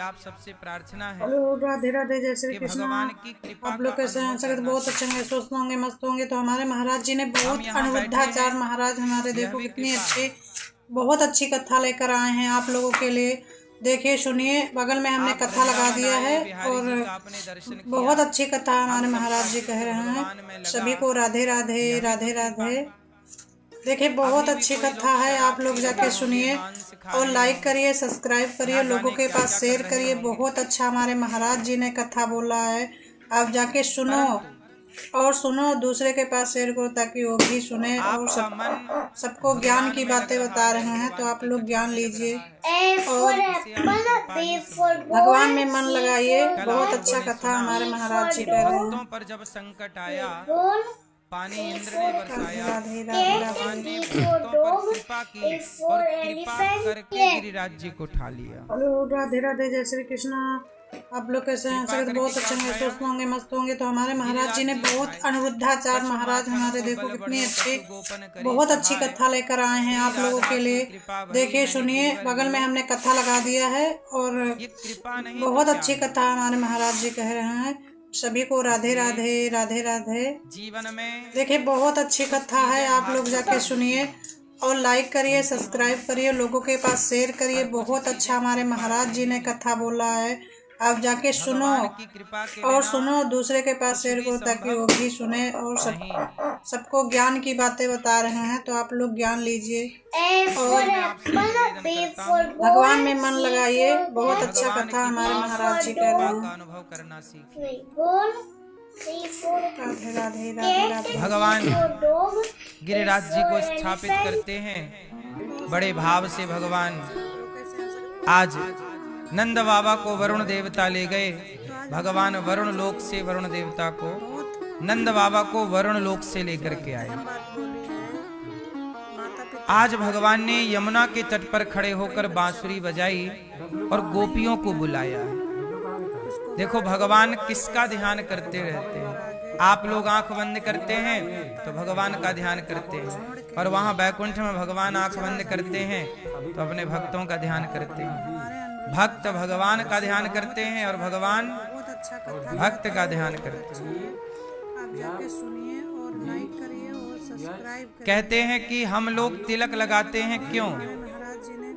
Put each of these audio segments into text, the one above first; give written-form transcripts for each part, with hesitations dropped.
आप सबसे प्रार्थना है। हेलो, राधे राधे, जय श्री कृष्ण। भगवान की कृपा आप लोग कैसे हैं? सब बहुत अच्छे होंगे, स्वस्थ होंगे, मस्त होंगे। तो हमारे महाराज जी ने बहुत, अनिरुद्धाचार्य महाराज हमारे, देखो कितनी अच्छी, बहुत अच्छी कथा लेकर आए हैं आप लोगों के लिए। देखिए, सुनिए, बगल में हमने कथा लगा दिया है और बहुत अच्छी कथा हमारे महाराज जी कह रहे हैं सभी को। राधे राधे, राधे राधे। देखिए, बहुत अच्छी कथा है, आप लोग जाके सुनिए और लाइक करिए, सब्सक्राइब करिए, लोगों के पास शेयर करिए। बहुत अच्छा हमारे महाराज जी ने कथा बोला है, आप जाके सुनो और सुनो, दूसरे के पास शेयर करो ताकि वो भी सुने। और सबको ज्ञान की बातें बता रहे हैं, तो आप लोग ज्ञान लीजिए और भगवान में मन लगाइए। बहुत अच्छा कथा हमारे महाराज जी कह रहे हैं। पर जब संकट आया, पानी इंद्र ने बरसाया, भगवान ने भक्तों पर कृपा की और कृपा करके गिरिराज जी को उठा लिया। हेलो, राधे राधे, जय श्री कृष्ण। आप लोग कैसे हैं? सब बहुत अच्छे होंगे, स्वस्थ होंगे, मस्त होंगे। तो हमारे महाराज जी ने बहुत, अनिरुद्धाचार्य महाराज हमारे, देखो कितनी अच्छी, बहुत अच्छी कथा लेकर आए हैं आप लोगों के लिए। देखिए, सुनिए, बगल में हमने कथा लगा दिया है और बहुत अच्छी कथा हमारे महाराज जी कह रहे हैं सभी को। राधे राधे, राधे राधे। जीवन में देखिए, बहुत अच्छी कथा है, आप लोग जाके सुनिए और लाइक करिए, सब्सक्राइब करिए, लोगों के पास शेयर करिए। बहुत अच्छा हमारे महाराज जी ने कथा बोला है, आप जाके सुनो और सुनो, दूसरे के पास शेयर करो ताकि वो भी सुने। और सबको ज्ञान की बातें बता रहे हैं, तो आप लोग ज्ञान लीजिए और भगवान में मन लगाइए। बहुत अच्छा कथा हमारे महाराज जी कह रहे हैं। अनुभव करना सीखिए। राधे राधे, राधे राधे। भगवान गिरिराज जी को स्थापित करते हैं बड़े भाव से। भगवान आज नंद बाबा को वरुण देवता ले गए। भगवान वरुण लोक से वरुण देवता को, नंद बाबा को वरुण लोक से लेकर के आए। आज भगवान ने यमुना के तट पर खड़े होकर बांसुरी बजाई और गोपियों को बुलाया। देखो, भगवान किसका ध्यान करते रहते हैं। आप लोग आंख बंद करते हैं तो भगवान का ध्यान करते हैं, और वहां बैकुंठ में भगवान आंख बंद करते हैं तो अपने भक्तों का ध्यान करते हैं। भक्त भगवान का ध्यान करते हैं और भगवान भक्त का ध्यान करते हैं। आप जाके सुनिए और लाइक करिए और सब्सक्राइब करिए। कहते हैं कि हम लोग तिलक लगाते हैं, क्यों? महाराज जी ने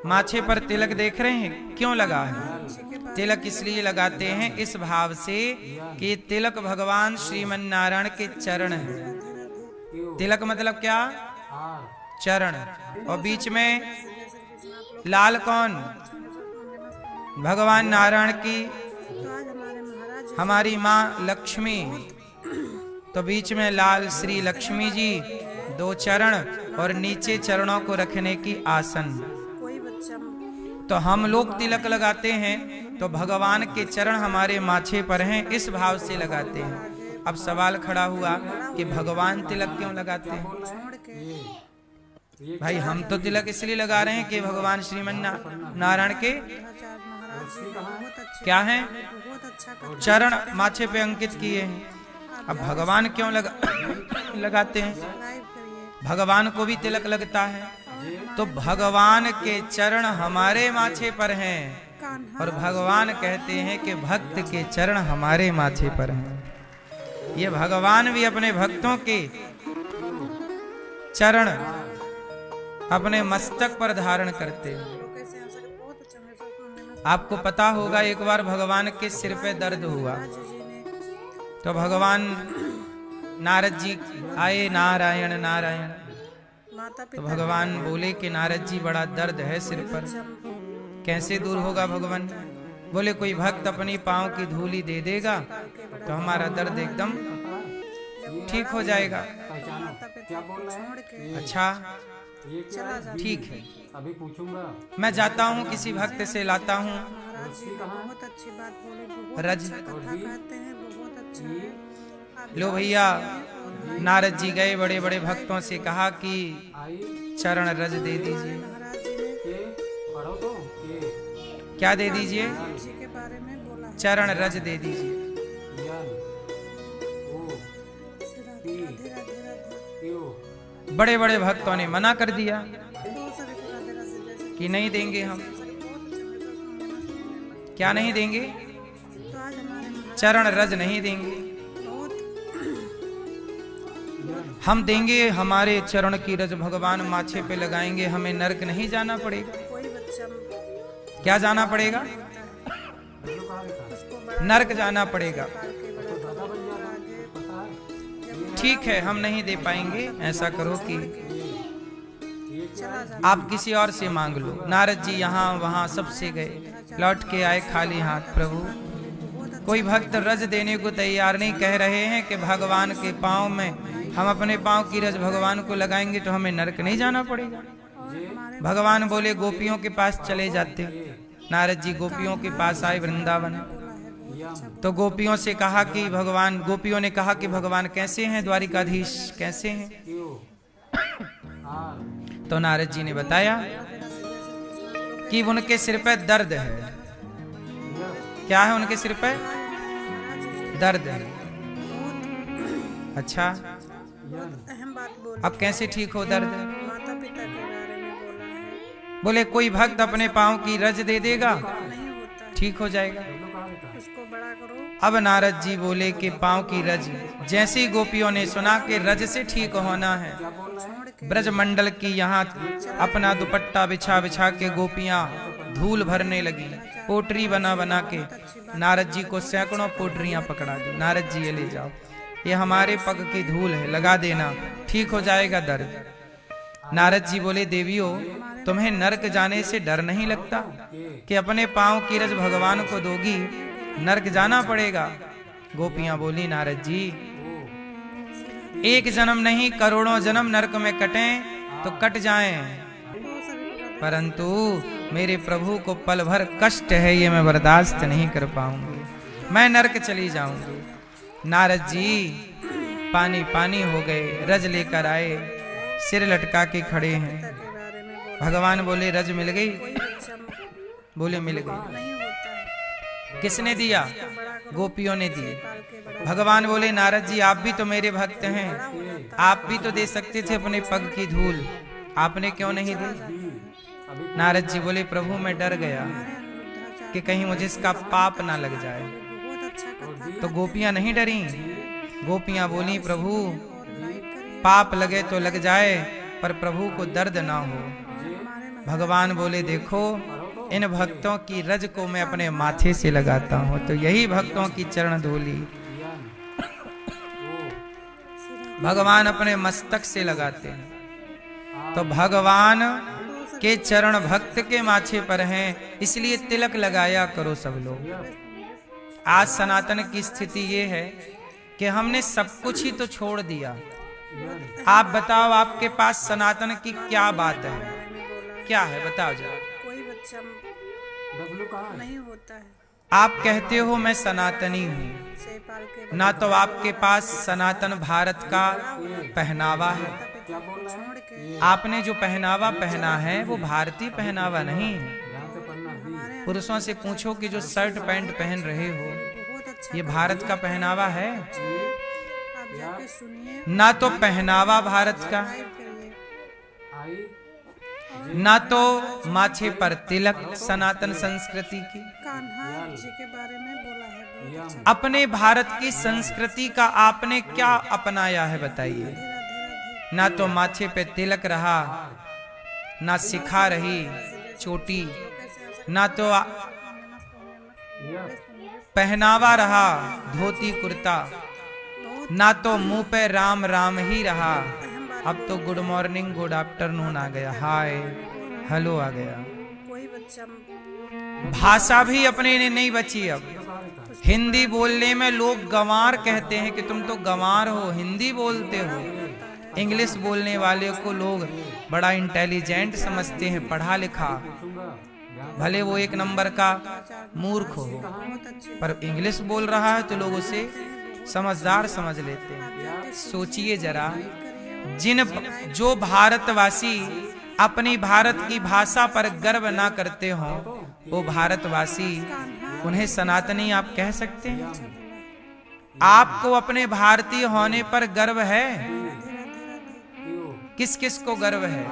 माथे पर तिलक देख रहे हैं, क्यों लगा है? तिलक इसलिए लगाते हैं इस भाव से कि तिलक भगवान श्रीमन नारायण के चरण है। तिलक मतलब क्या? चरण। और बीच में लाल कौन? भगवान नारायण की हमारी माँ लक्ष्मी, तो बीच में लाल श्री लक्ष्मी जी, दो चरण और नीचे चरणों को रखने की आसन। तो हम लोग तिलक लगाते हैं तो भगवान के चरण हमारे माथे पर हैं, इस भाव से लगाते हैं। अब सवाल खड़ा हुआ कि भगवान तिलक क्यों लगाते हैं? भाई, हम तो तिलक इसलिए लगा रहे हैं कि भगवान श्रीमन नारायण के क्या हैं? चरण माथे पे अंकित किए हैं। अब भगवान क्यों लगाते हैं? भगवान को भी तिलक लगता है, तो भगवान के चरण हमारे माथे पर हैं और भगवान कहते हैं कि भक्त के चरण हमारे माथे पर हैं। ये भगवान भी अपने भक्तों के चरण अपने मस्तक पर धारण करते हैं। आपको पता होगा, एक बार भगवान के सिर पे दर्द हुआ तो भगवान नारद जी आए, नारायण नारायण। तो भगवान बोले कि नारद जी, बड़ा दर्द है सिर पर, कैसे दूर होगा? भगवान बोले, कोई भक्त अपनी पांव की धूली दे देगा तो हमारा दर्द एकदम ठीक हो जाएगा। अच्छा, ठीक है, अभी पूछूंगा। मैं जाता हूँ, किसी भक्त से लाता हूँ रज। लो भैया, नारद जी गए, बड़े बड़े भक्तों से कहा कि चरण रज दे दीजिए। क्या दे दीजिए? चरण रज दे दीजिए। बड़े बड़े भक्तों ने मना कर दिया कि नहीं देंगे हम। क्या नहीं देंगे? तो आज हमारे महाराज चरण रज नहीं देंगे। बहुत हम देंगे हमारे चरण की रज, भगवान माथे पे लगाएंगे, हमें नरक नहीं जाना पड़ेगा। कोई बच्चा क्या जाना पड़ेगा? उसको बड़ा नरक जाना पड़ेगा। पाल के बड़ा करो और आगे ठीक है, हम नहीं दे पाएंगे। ऐसा करो कि चला जा। आप किसी और से मांग लो। नारद जी यहाँ वहाँ सबसे गए, लौट के आए खाली हाथ। प्रभु, कोई भक्त रज देने को तैयार नहीं, कह रहे हैं कि भगवान के पाँव में हम अपने पाँव की रज भगवान को लगाएंगे तो हमें नरक नहीं जाना पड़ेगा। भगवान बोले गोपियों के पास चले जाते। नारद जी गोपियों के पास आए वृंदावन। तो गोपियों से कहा कि भगवान, गोपियों ने कहा कि भगवान कैसे हैं, द्वारिकाधीश कैसे हैं? तो नारद जी ने बताया कि उनके सिर पे दर्द है। क्या है उनके सिर पे? दर्द है। अच्छा, अहम बात बोल। अब कैसे ठीक हो दर्द? माता पिता के बारे में बोला है। बोले कोई भक्त अपने पाँव की रज दे देगा, नहीं होता, ठीक हो जाएगा। उसको बड़ा करो। अब नारद जी बोले कि पाँव की रज, जैसी गोपियों ने सुना कि रज से ठीक होना है, ब्रज मंडल की यहाँ अपना दुपट्टा बिछा बिछा के गोपियां धूल भरने लगी। पोटरी बना बना के नारद जी को सैकड़ों पोटरियां पकड़ा दी। नारद जी ये ले जाओ, ये हमारे पग की धूल है, लगा देना, ठीक हो जाएगा दर्द। नारद जी बोले देवियों, तुम्हें नरक जाने से डर नहीं लगता कि अपने पाँव की रज भगवान को दोगी, नरक जाना पड़ेगा? गोपियां बोली नारद जी, एक जन्म नहीं करोड़ों जन्म नरक में कटें तो कट जाएं, परंतु मेरे प्रभु को पल भर कष्ट है, ये मैं बर्दाश्त नहीं कर पाऊंगी, मैं नरक चली जाऊंगी। नारद जी पानी पानी हो गए, रज लेकर आए, सिर लटका के खड़े हैं। भगवान बोले रज मिल गई? बोले मिल गई। नहीं होता है, किसने दिया? गोपियों ने दी। भगवान बोले नारद जी आप भी तो मेरे भक्त हैं, आप भी तो दे सकते थे अपने पग की धूल, आपने क्यों नहीं दी? नारद जी बोले प्रभु मैं डर गया कि कहीं मुझे इसका पाप ना लग जाए। बहुत अच्छा कथा। तो गोपियां नहीं डरी। गोपियां बोली प्रभु पाप लगे तो लग जाए, पर प्रभु को दर्द ना हो। भगवान बोले देखो, इन भक्तों की रज को मैं अपने माथे से लगाता हूँ, तो यही भक्तों की चरण धूली भगवान अपने मस्तक से लगाते हैं। तो भगवान के चरण भक्त के माथे पर हैं, इसलिए तिलक लगाया करो सब लोग। आज सनातन की स्थिति ये है कि हमने सब कुछ ही तो छोड़ दिया। आप बताओ आपके पास सनातन की क्या बात है? क्या है बताओ जरा। कोई बच्चा नहीं होता है, आप कहते हो मैं सनातनी हूँ, से पाल के ना तो आपके पास सनातन भारत का पहनावा है। छोड़ के आपने जो पहनावा पहना है वो भारतीय पहनावा नहीं है। पुरुषों से पूछो कि जो शर्ट पैंट पहन रहे हो बहुत अच्छा। ये भारत का पहनावा है? आप जाके सुनिए, ना तो पहनावा भारत का, करिए। ना तो माथे पर तिलक सनातन संस्कृति की। कान्हा जी के बारे में बोला है, बहुत अच्छा। अपने भारत की संस्कृति का आपने क्या अपनाया है बताइए? ना तो माथे पे तिलक रहा, ना सिखा रही चोटी, ना तो पहनावा रहा धोती कुर्ता, ना तो मुंह पे राम राम ही रहा। अब तो गुड मॉर्निंग गुड आफ्टरनून आ गया, हाय हेलो आ गया। कोई बच्चा भाषा भी अपने ने नहीं बची। अब हिंदी बोलने में लोग गंवार कहते हैं कि तुम तो गंवार हो, हिंदी बोलते हो। इंग्लिश बोलने वाले को लोग बड़ा इंटेलिजेंट समझते हैं, पढ़ा लिखा, भले वो एक नंबर का मूर्ख हो, पर इंग्लिश बोल रहा है तो लोग उसे समझदार समझ लेते हैं। सोचिए जरा, जो भारतवासी अपनी भारत की भाषा पर गर्व ना करते हो, वो भारतवासी उन्हें सनातनी आप कह सकते हैं? आपको अपने भारतीय होने पर गर्व है? किस किस को गर्व है?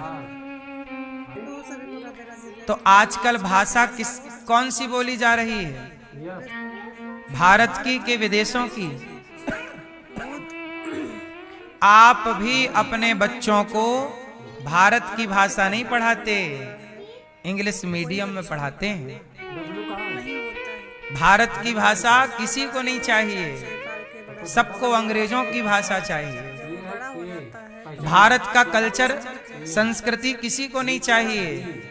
तो आजकल भाषा कौन सी बोली जा रही है? भारत की के विदेशों की? आप भी अपने बच्चों को भारत की भाषा नहीं पढ़ाते, इंग्लिश मीडियम में पढ़ाते हैं। भारत की भाषा किसी को नहीं चाहिए, सबको अंग्रेजों की भाषा चाहिए। भारत का कल्चर संस्कृति किसी को नहीं चाहिए,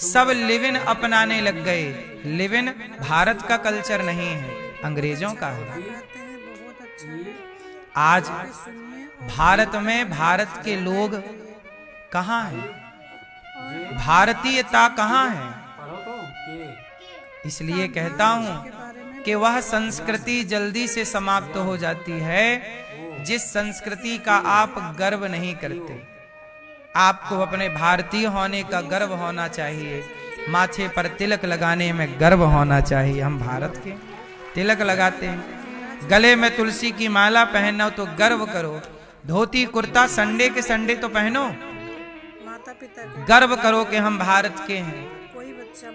सब लिव इन अपनाने लग गए। लिव इन भारत का कल्चर नहीं है, अंग्रेजों का है। आज भारत में भारत के लोग कहाँ हैं? भारतीयता कहाँ है? इसलिए कहता हूं कि वह संस्कृति जल्दी से समाप्त हो जाती है जिस संस्कृति का आप गर्व नहीं करते। आपको अपने भारतीय होने का गर्व होना चाहिए, माथे पर तिलक लगाने में गर्व होना चाहिए। हम भारत के तिलक लगाते हैं, गले में तुलसी की माला पहनो तो गर्व करो, धोती कुर्ता संडे के संडे तो पहनो, माता पिता गर्व करो कि हम भारत के हैं। कोई बच्चा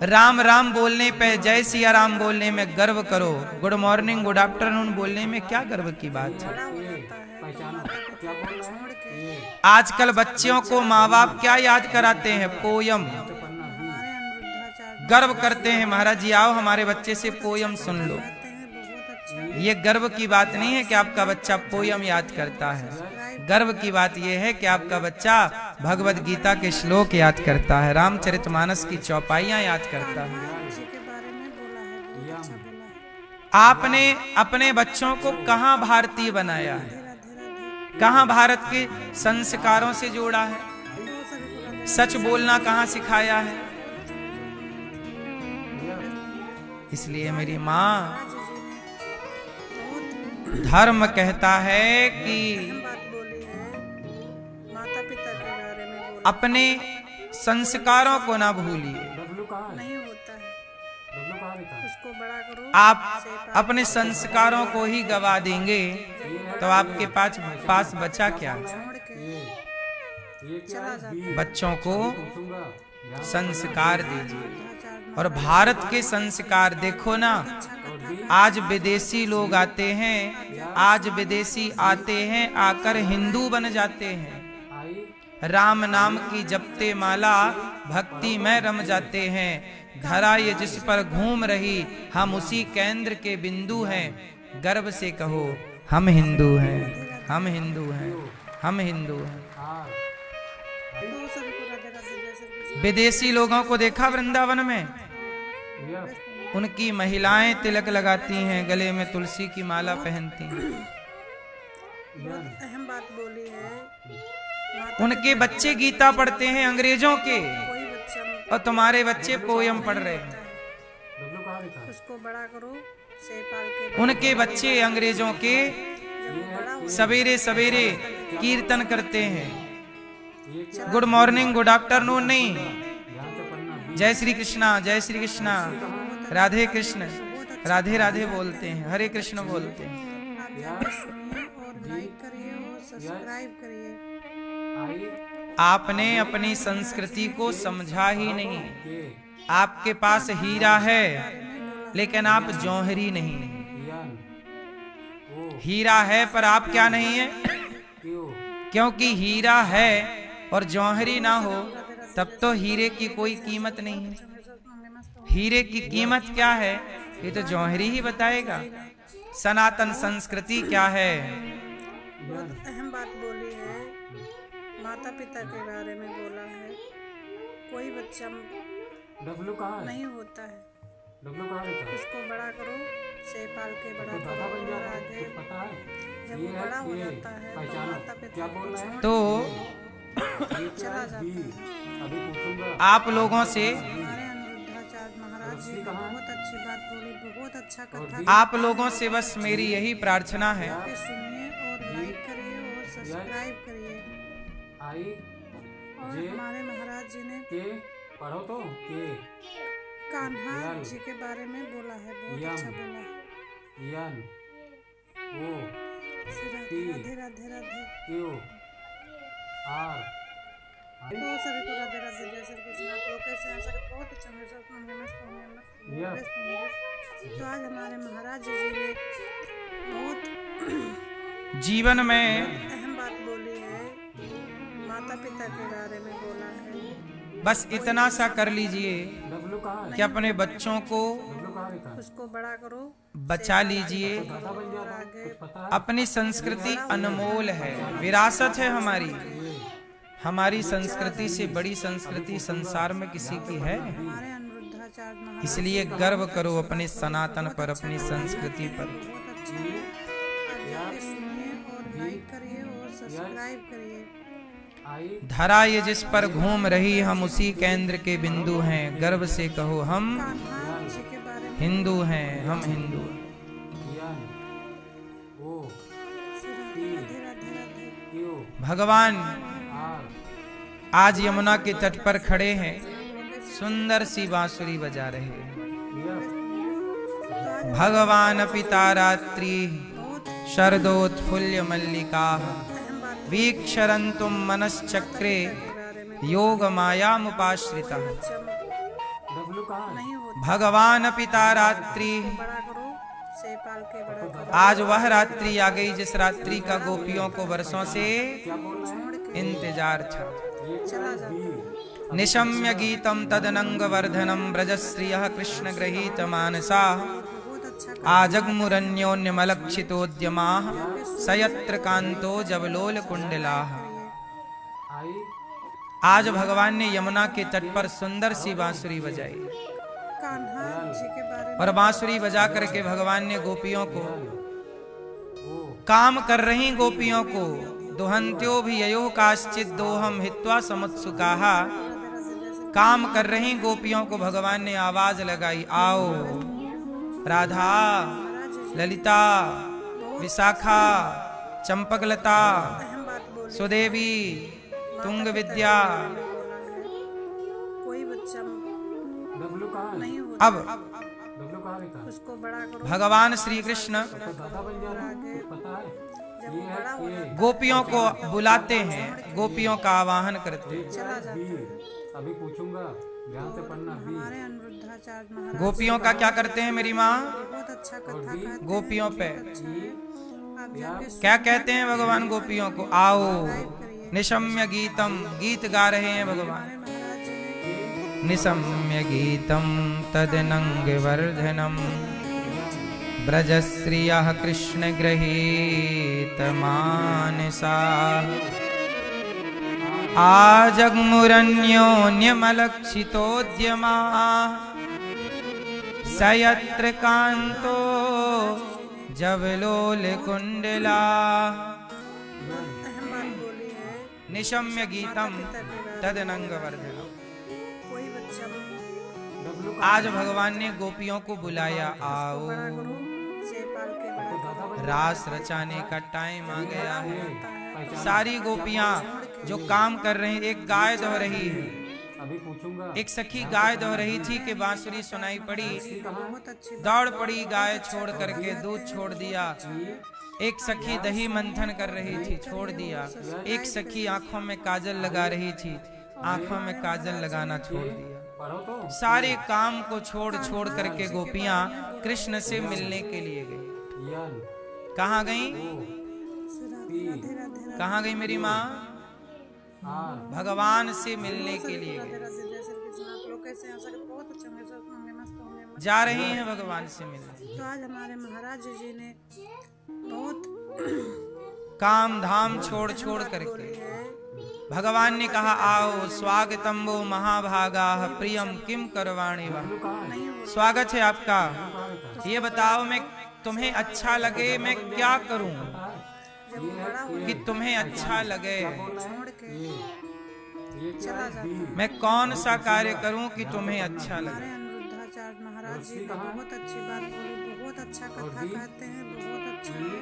राम राम बोलने पे, जय सिया राम बोलने में गर्व करो, गुड मॉर्निंग गुड आफ्टरनून बोलने में क्या गर्व की बात है? आजकल बच्चों को माँ बाप क्या याद कराते हैं? पोयम। गर्व करते हैं, महाराज जी आओ हमारे बच्चे से पोयम सुन लो। ये गर्व की बात नहीं है कि आपका बच्चा पोयम याद करता है, गर्व की बात यह है कि आपका बच्चा भगवत गीता के श्लोक याद करता है, रामचरितमानस की चौपाइयां याद करता है। आपने अपने बच्चों को कहां भारतीय बनाया है? कहां भारत के संस्कारों से जोड़ा है? सच बोलना कहां सिखाया है? इसलिए मेरी माँ, धर्म कहता है कि अपने संस्कारों को ना भूलिए। आप अपने संस्कारों को ही गवा देंगे तो आपके पास बचा क्या? बच्चों को संस्कार दीजिए। और भारत के संस्कार देखो ना, आज विदेशी लोग आते हैं, आज विदेशी आते हैं, आकर हिंदू बन जाते हैं, राम नाम की जपते माला भक्ति में रम जाते हैं। धरा ये जिस पर घूम रही, हम उसी केंद्र के बिंदु हैं। गर्व से कहो हम हिंदू हैं, हम हिंदू हैं, हम हिंदू हैं। विदेशी लोगों को देखा वृंदावन में, उनकी महिलाएं तिलक लगाती हैं, गले में तुलसी की माला पहनती हैं। अहम बात बोली है। उनके बच्चे गीता पढ़ते हैं अंग्रेजों के, और तुम्हारे बच्चे पोयम पढ़ रहे हैं। उसको बड़ा करो, से पाल के। उनके बच्चे अंग्रेजों के सवेरे सवेरे कीर्तन करते हैं, गुड मॉर्निंग गुड आफ्टरनून नहीं, जय श्री कृष्णा जय श्री कृष्णा, राधे कृष्ण राधे राधे बोलते हैं, हरे कृष्ण बोलते हैं। आपने अपनी संस्कृति को समझा ही नहीं। आपके पास हीरा है लेकिन आप जौहरी नहीं है। हीरा है पर आप क्या नहीं है? क्योंकि हीरा है और जौहरी ना हो तब तो हीरे की कोई कीमत नहीं है। हीरे की कीमत क्या है ये तो जौहरी ही बताएगा। सनातन संस्कृति क्या है? बहुत अहम बात बोली है, माता पिता के बारे में बोला है। कोई बच्चा नहीं होता है, उसको बड़ा करो, से पाल के बड़ा करो, और आगे जब वो बड़ा हो जाता है तो माता पिता तो चला जाता है। आप लोगों से हमारे अनिरुद्धाचार्य महाराज जी ने बहुत अच्छी बात बोली, बहुत अच्छा कथा। आप लोगों से बस मेरी यही प्रार्थना है, सुनिए और लाइक करिए और सब्सक्राइब करिए। और हमारे महाराज जी ने पढ़ो तो कान्हा जी के बारे में बोला है, बहुत अच्छा बोला है। राधे राधे राधे। तो सभी को राधे राधे, जय श्री कृष्ण। आप लोग कैसे हैं? सब बहुत अच्छे होंगे, स्वस्थ होंगे, मस्त होंगे, व्यस्त होंगे। तो आज हमारे महाराज जी ने बहुत जीवन में अहम बात बोली है, माता पिता के बारे में बोला है। बस इतना सा कर लीजिए कि अपने बच्चों को उसको बड़ा करो, बचा लीजिए। और आगे अपनी संस्कृति अनमोल है, विरासत है हमारी। हमारी संस्कृति से बड़ी संस्कृति संसार में किसी की है? हमारे अनिरुद्धाचार्य महाराज इसलिए गर्व करो अपने सनातन पर, अपनी संस्कृति पर। बहुत अच्छा है। आप जाके सुनिए और लाइक करिए और सब्सक्राइब करिए। धरा ये जिस पर घूम रही, हम उसी केंद्र के बिंदु हैं। गर्व से कहो हम कान्हा जी के बारे में हिंदू हैं, हम हिंदू। राधे राधे राधे। भगवान आज यमुना के तट पर खड़े हैं, सुंदर सी बांसुरी बजा रहे हैं। भगवान पिता रात्रि शरदोत्फुल्य मल्लिका वीक्षरन्तुम मनश्चक्रे योग मायामुपाश्रिता। नहीं होता, भगवान पिता रात्रि, बड़ा करो, से पाल के बड़ा करो। आज वह रात्रि आ गई जिस रात्रि का गोपियों को वर्षों से इंतजार था। चला जाता है। निशम्य गीतम तदनंग वर्धनम ब्रजश्रियः कृष्ण गृहीत मानसा बहुत अच्छा आजग्मुरन्योन्यमलक्षितोद्यमाः सयत्र कांतो जवलोल कुंडलाः। आज भगवान ने यमुना के तट पर सुंदर सी बांसुरी बजाई कान्हा जी के बारे में और बांसुरी बजा करके भगवान ने गोपियों को, काम कर रही गोपियों को, दुहंत्यो भी ययो काश्चित दोहम हित्वा समुत्सुकाः, काम कर रही गोपियों को भगवान ने आवाज लगाई, आओ राधा, ललिता, विशाखा, चंपकलता, अहम बात बोली। सुदेवी, तुंग विद्या। कोई बच्चा नहीं होता, अब उसको बड़ा करो, भगवान श्री कृष्ण और आगे जब वो बड़ा हो जाता गोपियों को बुलाते हैं, गोपियों का आवाहन करते हैं। चला जाता है। अभी पूछूंगा, ध्यान से पढ़ना। हमारे अनिरुद्धाचार्य महाराज गोपियों का क्या करते हैं मेरी माँ? बहुत अच्छा कथा कहते हैं। गोपियों पे अच्छा है। आप जाके क्या कहते हैं भगवान गोपियों को? आओ निशम्य गीतम, गीत गा रहे हैं भगवान। महाराज जी ने निशम्य गीतम तदनंग वर्धनम ब्रजश्रियः कृष्ण गृहीत मानसा आजग्मुरन्योन्यमलक्षितोद्यमाः सयत्र कांतो जवलोल कुंडलाः। अहम बात बोली है। निशम्य गीतम तदनंग वर्धनम। कोई बच्चा आज भगवान ने गोपियों को बुलाया, आओ बड़ा करो, से पाल के बड़ा करो। रास रचाने का टाइम आ गया है। सारी गोपियां जो काम कर रही, एक गाय दो रही है, अभी पूछूंगा। एक सखी गाय दो रही थी कि बांसुरी सुनाई पड़ी, बहुत अच्छी दौड़ पड़ी गाय छोड़ करके, दूध छोड़ दिया। एक सखी दही मंथन कर रही थी, छोड़ दिया। एक सखी आंखों में काजल लगा रही थी, आंखों में काजल लगाना छोड़ दिया। पढ़ो तो। सारे काम को छोड़ छोड़ करके गोपियां कृष्ण से मिलने के लिए गई। यन, कहाँ गई? राधे राधे राधे कहाँ गई मेरी माँ? आर, भगवान से मिलने के लिए गई। राधे जय श्री कृष्ण। आप लोग कैसे हैं? सब बहुत अच्छे होंगे, स्वस्थ होंगे, मस्त होंगे। जा रही हैं भगवान से मिलने। तो आज हमारे महाराज जी ने बहुत काम धाम छोड़ छोड़ करके भगवान ने कहा, आओ स्वागतम वो महाभागा प्रियम किम करवाणी वा। स्वागत है आपका, ये बताओ मैं तुम्हें अच्छा लगे मैं क्या करूं कि तुम्हें अच्छा लगे? छोड़ के चला जाता है। मैं कौन सा कार्य करूं कि तुम्हें अच्छा लगे? हमारे अनिरुद्धाचार्य महाराज जी ने बहुत अच्छी बात बोली, बहुत अच्छा कथा कहते हैं, बहुत अच्छा है।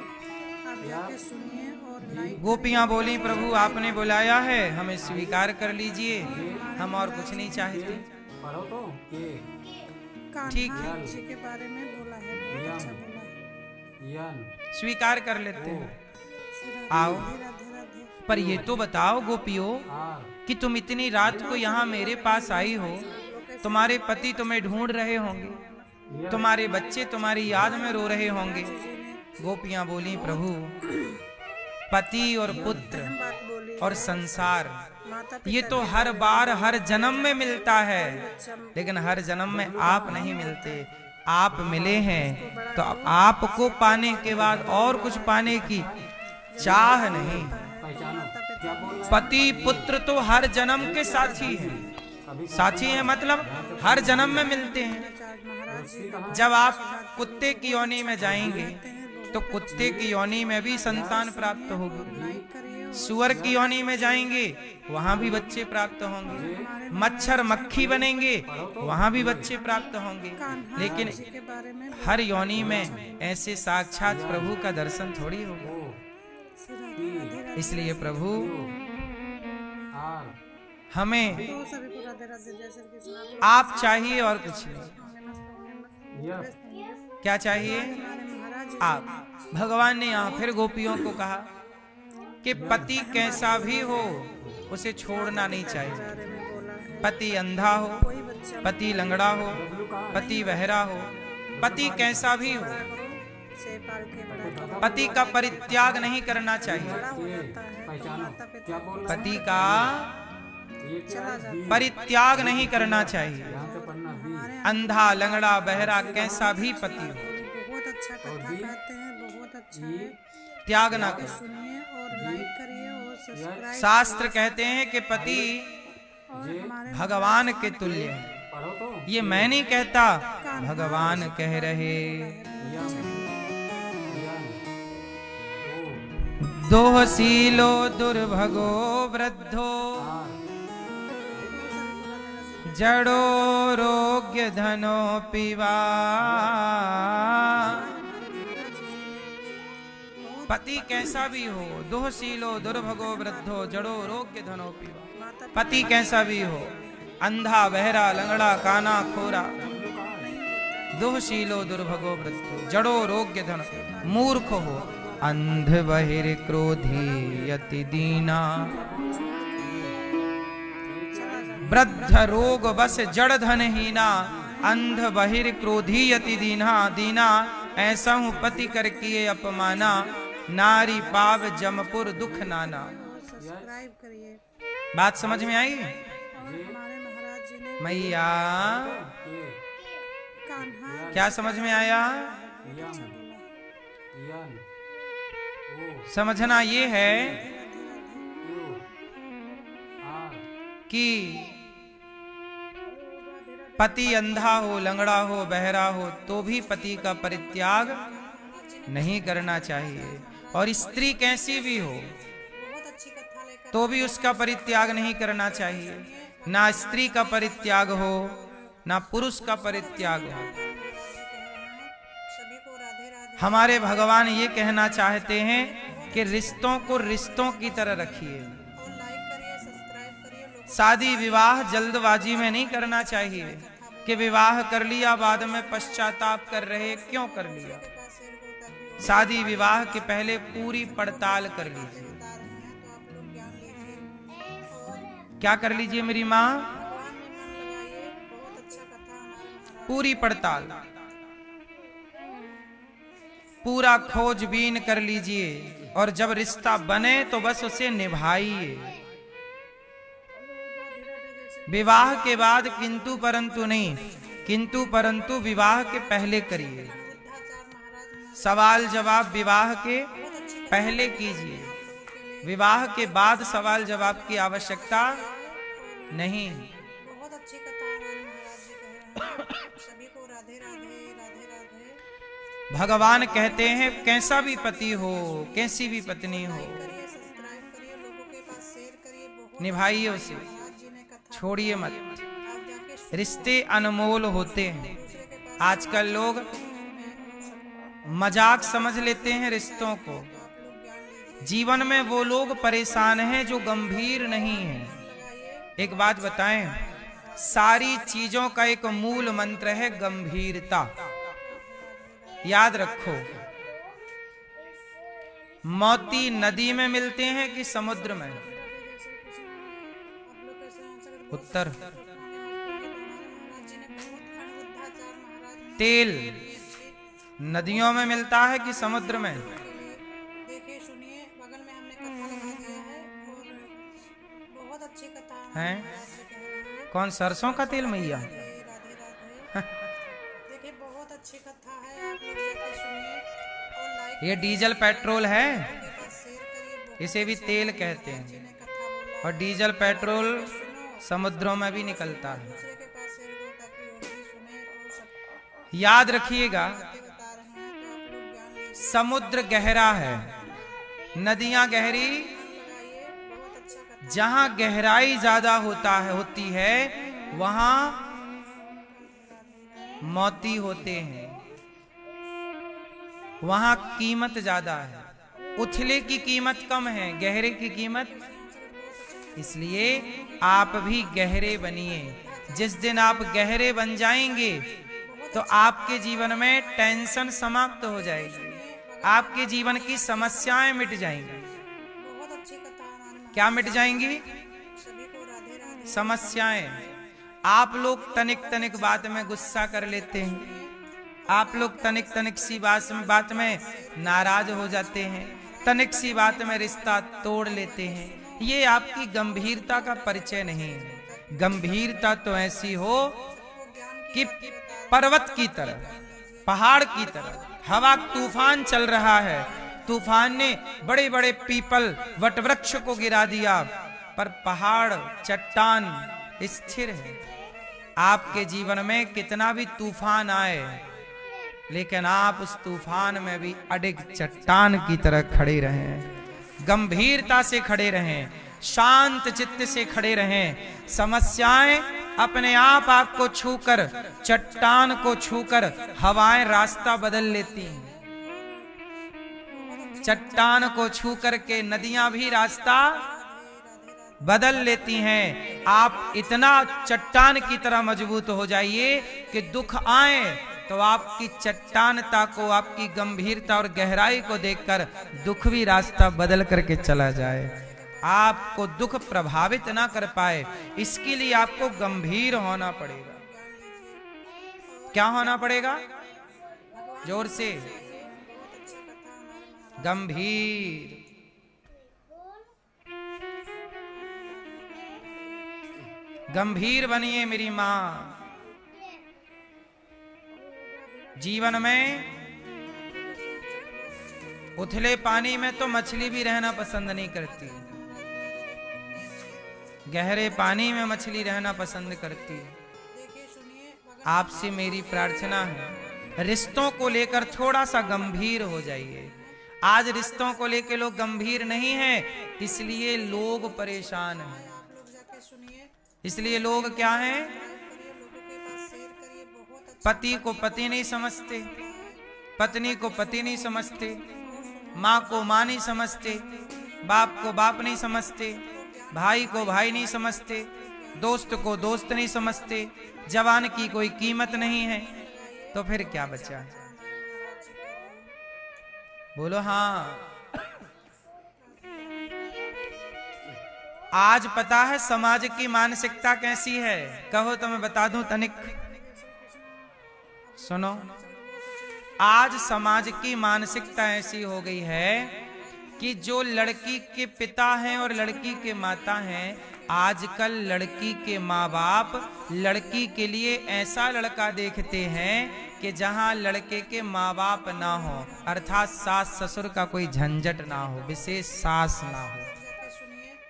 आप जाके सुनिए और लाइक। गोपियां बोली, प्रभु आपने बुलाया है, हमें स्वीकार कर लीजिए, हम और कुछ नहीं चाहते। पढ़ो तो। के, ठीक कान्हा है। जी के बारे में बोला है, बहुत अच्छा बोला है। यन, स्वीकार कर लेते हैं। आओ राधे राधे राधे। पर ये तो बताओ गोपियों आर कि तुम इतनी रात को यहाँ मेरे पास आई हो, तुम्हारे पति तुम्हें ढूंढ रहे होंगे, तुम्हारे बच्चे तुम्हारी याद में रो रहे होंगे। गोपियां बोली, प्रभु पति और पुत्र बात बोली और संसार माता ये तो हर बार हर जन्म में मिलता है, लेकिन हर जन्म में आप नहीं मिलते। आप मिले हैं तो आपको पाने के बाद और कुछ पाने की चाह नहीं। पहचानो क्या बोल रहा पति पुत्र तो हर जन्म के साथी हैं। साथी हैं मतलब हर जन्म में मिलते हैं। जब आप कुत्ते की योनि में जाएंगे तो कुत्ते की योनि में भी संतान प्राप्त होगी, सुअर की योनि में जाएंगे वहां भी बच्चे प्राप्त होंगे, मच्छर मक्खी बनेंगे वहां भी बच्चे प्राप्त होंगे। लेकिन के बारे में हर योनि में ऐसे साक्षात प्रभु का दर्शन थोड़ी होगा। इसलिए प्रभु आर हमें सभी को राधे राधे जय श्री कृष्ण। आप चाहिए और कुछ नहीं। यह क्या चाहिए? आप। भगवान ने यहाँ फिर गोपियों को कहा कि पति कैसा भी हो उसे छोड़ना नहीं चाहिए। पति अंधा हो, पति लंगड़ा हो, पति बहरा हो, पति कैसा भी हो, से पाल के बड़ा पति का परित्याग नहीं करना चाहिए। पहचानो क्या बोल रहा पति का ये क्या है? परित्याग नहीं करना चाहिए। यहाँ से पढ़ना बी अंधा लंगड़ा बहरा कैसा भी पति हो, बहुत अच्छा कथा कहते हैं, बहुत अच्छा है। त्याग ना करो। सुनिए और लाइक करिए और सब्सक्राइब शास्त्र कहते हैं कि पति जे भगवान के तुल्य है। पढ़ो तो ये मैं नहीं कहता, भगवान कह रहे। यम यम ओ दोहशीलो दुर्भगो वृद्धो आर जड़ो रोग्य धनो पिवा। पति कैसा भी हो, दोहशीलो दुर्भगो वृद्धो जड़ो रोग्य धनो पिवा। पति कैसा भी हो, अंधा बहरा लंगड़ा काना खोरा, दोहशीलो दुर्भगो वृद्धो जड़ो रोग्य धन, मूर्ख हो, अंध बहिर क्रोधी यति दीना, वृद्ध रोग बस जड़ धन हीना, अंध बहिर क्रोधी यति दीना। दीना ऐसा हूँ पति कर किए अपमाना, नारी पाव जमपुर दुख नाना। सब्सक्राइब करिए। बात समझ में आई? हमारे महाराज जी ने मैया के कान्हा क्या समझ में आया? यम यन ओ समझना ये है यू आर कि पति अंधा हो, लंगड़ा हो, बहरा हो तो भी पति का परित्याग नहीं करना चाहिए, और स्त्री कैसी भी हो बहुत अच्छी कथा लेकर तो भी उसका परित्याग नहीं करना चाहिए। ना स्त्री का परित्याग हो, ना पुरुष का परित्याग हो। सभी को राधे राधे। हमारे भगवान ये कहना चाहते हैं कि रिश्तों को रिश्तों की तरह रखिए। और लाइक करिए, सब्सक्राइब करिए। लोगों शादी विवाह जल्दबाजी में नहीं करना चाहिए कि विवाह कर लिया बाद में पश्चाताप कर रहे क्यों कर लिया। के पास शेयर को ताकि शादी विवाह के पहले पूरी पड़ताल कर लीजिए। बता रहे हैं तो आप लोग ज्ञान लीजिए और क्या कर लीजिए मेरी माँ? भगवान में मन लगाइए। बहुत अच्छा कथा हमारे महाराज पूरी पड़ताल, पूरा खोजबीन कर लीजिए, और जब रिश्ता बने तो बस उसे निभाइए। विवाह के बाद किंतु परंतु नहीं, किंतु परंतु विवाह के पहले करिए। सवाल जवाब विवाह के पहले कीजिए, विवाह के बाद सवाल जवाब की आवश्यकता नहीं। बहुत अच्छी कथा हमारे महाराज जी कह रहे हैं। सभी को राधे राधे राधे राधे। भगवान कहते हैं कैसा भी पति हो, कैसी भी पत्नी हो, करिए, सब्सक्राइब करिए, लोगों के पास शेयर करिए। बहुत निभाइए उसे, महाराज जी ने कथा छोड़िए मत। आप जाके रिश्ते अनमोल होते हैं। आजकल लोग मजाक समझ लेते हैं रिश्तों को। जीवन में वो लोग परेशान हैं जो गंभीर नहीं हैं। एक बात बताएं, सारी चीजों का एक मूल मंत्र है गंभीरता। याद रखो, मोती नदी में मिलते हैं कि समुद्र में? उत्तर, तेल नदियों में मिलता है कि समुद्र में? देखिए सुनिए, बगल में हमने कथा लगा दिया है और बहुत अच्छी कथा है। है। कौन, सरसों का तेल मैया? राधे राधे। देखिए बहुत अच्छी कथा है, आप लोग जाके सुनिए और लाइक ये डीजल पेट्रोल है, के पास शेयर करिए। इसे भी तेल कहते हैं। ने कथा बोला और डीजल पेट्रोल समुद्रों में भी निकलता है। दूसरे के पास शेयर करो ताकि वो भी सुने और सब याद रखिएगा, बता रहे हैं तो आप लोग ज्ञान लीजिए। समुद्र गहरा है, नदियां गहरी। लगाइए, बहुत अच्छा कथा। जहां गहराई ज्यादा होती है वहां मोती होते हैं, वहां कीमत ज्यादा है। उथले की कीमत कम है, गहरे की कीमत। इसलिए आप भी गहरे बनिए। जिस दिन आप गहरे बन जाएंगे तो आपके जीवन में टेंशन समाप्त हो जाएगी, आपके जीवन की समस्याएं मिट जाएंगी। बहुत अच्छी कथा हमारे क्या मिट जाएंगी? सभी को राधे राधे। समस्याएं। आप लोग तनिक तनिक बात में गुस्सा कर लेते हैं, आप लोग तनिक तनिक सी बात में नाराज हो जाते हैं, तनिक सी बात में रिश्ता तोड़ लेते हैं। ये आपकी गंभीरता का परिचय नहीं है। गंभीरता तो ऐसी हो कि पर्वत की तरह, पहाड़ की तरह, हवा तूफान चल रहा है, तूफान ने बड़े बड़े पीपल वटवृक्ष को गिरा दिया, पर पहाड़ चट्टान स्थिर है। आपके जीवन में कितना भी तूफान आए, लेकिन आप उस तूफान में भी अडिग चट्टान की तरह खड़े रहें, गंभीरता से खड़े रहें, शांत चित्त से खड़े रहें। समस्याएं अपने आप आपको छूकर, चट्टान को छूकर हवाएं रास्ता बदल लेती हैं। चट्टान को छू करके नदियां भी रास्ता बदल लेती हैं। आप इतना चट्टान की तरह मजबूत हो जाइए कि दुख आए तो आपकी चट्टानता को, आपकी गंभीरता और गहराई को देखकर दुख भी रास्ता बदल करके चला जाए, आपको दुख प्रभावित ना कर पाए। इसके लिए आपको गंभीर होना पड़ेगा। क्या होना पड़ेगा? जोर से, गंभीर। गंभीर बनिए मेरी मां। जीवन में उथले पानी में तो मछली भी रहना पसंद नहीं करती, गहरे पानी में मछली रहना पसंद करती है। आपसे मेरी प्रार्थना है, रिश्तों को लेकर थोड़ा सा गंभीर हो जाइए। आज रिश्तों को लेकर लोग गंभीर नहीं हैं, इसलिए लोग परेशान हैं। इसलिए लोग क्या हैं? पति को पति नहीं समझते, पत्नी को पति नहीं समझते, माँ को माँ नहीं समझते, बाप को बाप नहीं समझते, भाई को भाई नहीं समझते, दोस्त को दोस्त नहीं समझते, जवान की कोई कीमत नहीं है। तो फिर क्या बचा? बोलो हाँ। आज पता है समाज की मानसिकता कैसी है? कहो तो मैं बता दूं तनिक, सुनो। आज समाज की मानसिकता ऐसी हो गई है कि जो लड़की के पिता हैं और लड़की के माता हैं, आजकल लड़की के माँ बाप लड़की के लिए ऐसा लड़का देखते हैं कि जहां लड़के के माँ बाप ना हो, अर्थात सास ससुर का कोई झंझट ना हो, विशेष सास ना हो।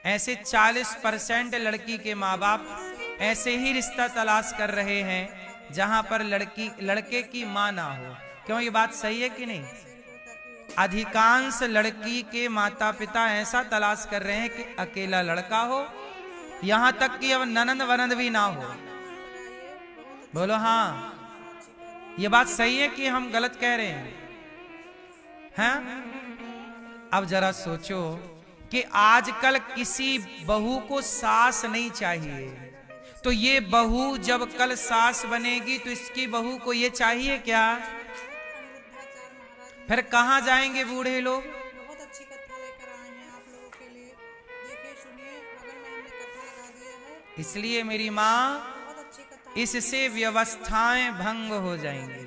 ऐसे 40% लड़की के माँ बाप ऐसे ही रिश्ता तलाश कर रहे हैं जहां पर लड़के की मां ना हो। क्यों? ये बात सही है कि नहीं? अधिकांश लड़की के माता पिता ऐसा तलाश कर रहे हैं कि अकेला लड़का हो, यहां तक कि अब ननंद वनंद भी ना हो। बोलो हाँ। ये बात सही है कि हम गलत कह रहे हैं? अब जरा सोचो कि आजकल किसी बहू को सास नहीं चाहिए, तो ये बहू जब कल सास बनेगी तो इसकी बहू को ये चाहिए क्या? फिर कहां जाएंगे बूढ़े लोग? इसलिए मेरी माँ बहुत अच्छी कथा। इससे व्यवस्थाएं भंग हो जाएंगी,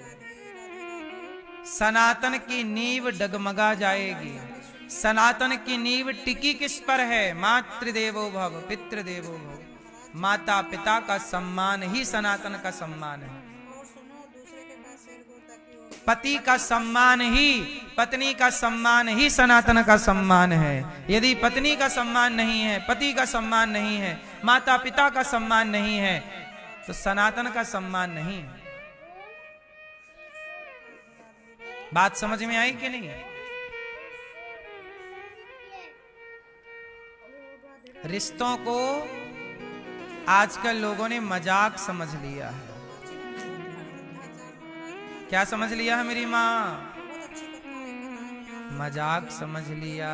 सनातन की नींव डगमगा जाएगी। सनातन की नींव टिकी किस पर है? मातृदेवो भव पितृदेवो भव। माता पिता का सम्मान ही सनातन का सम्मान है। और सुनो, दूसरे के पास शेर गोता की हो। पति का सम्मान ही, पत्नी का सम्मान ही सनातन का सम्मान है। यदि पत्नी का सम्मान नहीं है, पति का सम्मान नहीं है, माता पिता का सम्मान नहीं है, तो सनातन का सम्मान नहीं है। बात समझ में आई कि नहीं? रिश्तों को आजकल लोगों ने मजाक समझ लिया है। क्या समझ लिया है मेरी माँ? मजाक समझ लिया।